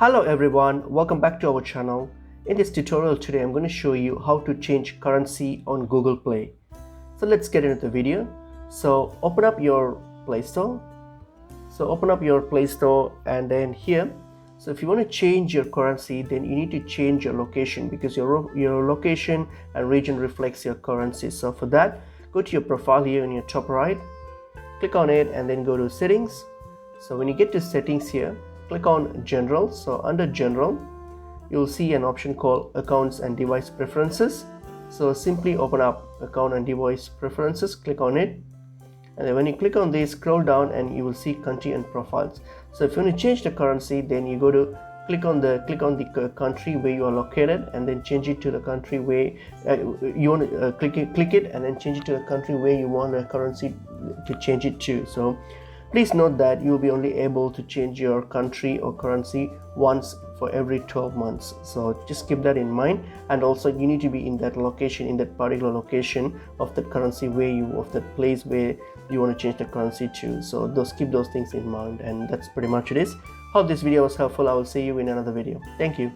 Hello everyone, welcome back to our channel. In this tutorial today I'm going to show you how to change currency on Google Play. So let's get into the video. So open up your Play Store. And then here, so if you want to change your currency, then you need to change your location because your location and region reflects your currency. So for that, go to your profile here in your top right, click on it and then go to settings. So when you get to settings here, click on general. So under general, you'll see an option called accounts and device preferences. So simply open up account and device preferences, click on it, and then when you click on this, scroll down and you will see country and profiles. So if you want to change the currency, then you go to click on the country where you are located and then change it to the country where you want to click it and then change it to the country where you want the currency to change it to. So please note that you will be only able to change your country or currency once for every 12 months. So just keep that in mind, and also you need to be in that location, in that particular location of that currency of that place where you want to change the currency to. So keep those things in mind, and that's pretty much it is. Hope this video was helpful. I will see you in another video. Thank you.